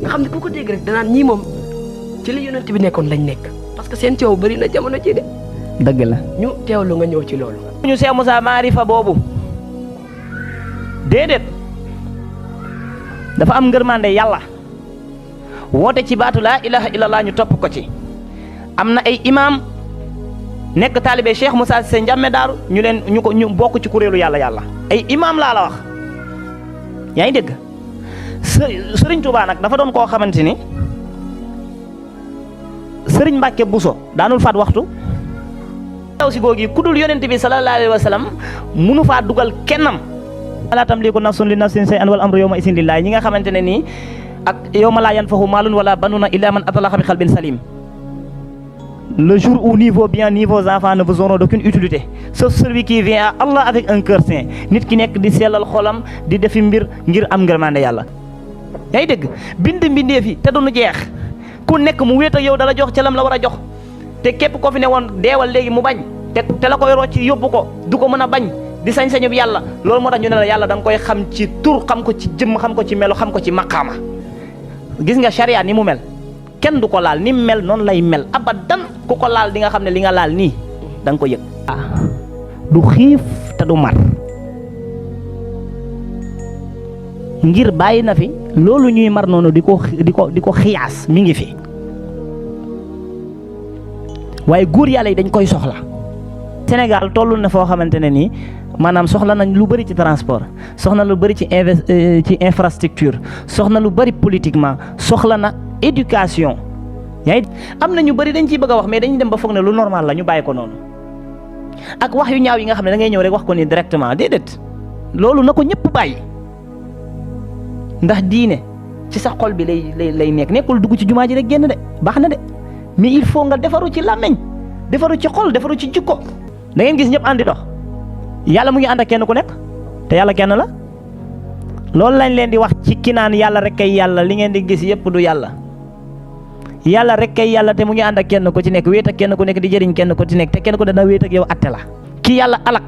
nga xam ne ku ko dégg rek danaan ñii moom ci li yonent bi nekkoon lañ nekk parce que seen coow bëri na jamono ji de. dëgg la ñu teewlu nga ñëw ci loolu. ñu Cheikh Moussa maarifa boobu déedéet dafa am ngërmande yàlla woote ci baatu laa ilaha illallah ñu topp ko ci. am na ay imaam nekk taalibe Cheikh Moussa Cissé Ndiamé Daaru ñu bokk ci kuréelu yàlla ay imaam laa la wax yaa ngi dégg Sëriñ Tuubaa nag dafa doon koo xamante ni Sëriñ Mbàkke Buso daanul faat waxtu taw si googi ku dul yonent bi sallallahu alayhi wa sallam munu faa dugal kennam laa tamliku nafsun li nafsin shay'an wal amru yawma isin lillahi ñi nga xamante ne nii ak yawma laa yanfahu maalun wala banuna illa man atalaha bi qalbin salim. Le jour où ni vos biens ni vos enfants ne vous auront d'aucune utilité sauf celui qui vient à Allah avec un cœur saint nit ki nekk di sellal xolam di defi mbir ngir am ngërmande yàlla. yaa ngi dégg bind mbindee fi te duñu jeex ku nekk mu wéet ak yow dala jox ca lam la war a jox te képp ko fi ne woon deewal léegi mu bañ te la koy rocc yóbbu ko du ko mën a bañ di sañ-sañu bi yàlla loolu moo tax ñu ne la yàlla da nga koy xam ci tur xam ko ci jëmm xam ko ci melo xam ko ci maqaama. gis nga charia ni mu mel kenn du ko laal ni mu mel noonu lay mel abadan ku ko laal di nga xam ne li nga laal nii da nga ko yëg. du xiif te du mar ngir bàyyi na fi loolu ñuy mar noonu di ko xiyaas mi ngi fi waaye góor yàlla yi dañ koy soxla. Sénégal toll na foo xamante ne nii maanaam soxla nañ lu bëri ci transport soxna lu bëri ci infrastructure soxna lu bëri politiquement soxla na éducation. yaa ngi am na ñu bëri dañ ciy bëgg a wax mais dañuy dem ba foog ne lu normal la ñu bàyyi ko noonu ak wax yu ñaaw yi nga xam ne da ngay ñëw rek wax ko nii directement déedéet loolu na ko ñëpp bàyyi ndax diine ci sa xol bi lay nekk nekkul dugg ci jumaa ji rek génn de baax na de mais il faut nga defaru ci làmmiñ defaru ci xol defaru ci jikko. da ngeen gis ñëpp àndi dox yàlla mu ngi ànd ak kenn ku nekk te yàlla kenn la loolu lañ leen di wax ci ki naan yàlla rek kay yàlla li ngeen di gis yëpp du yàlla rek kay yàlla te mu ngi ànd ak kenn ku ci nekk wéet ak kenn ku nekk di jëriñ kenn ku ci nekk te kenn ku dana wéet ak yow atte la ki yàlla alak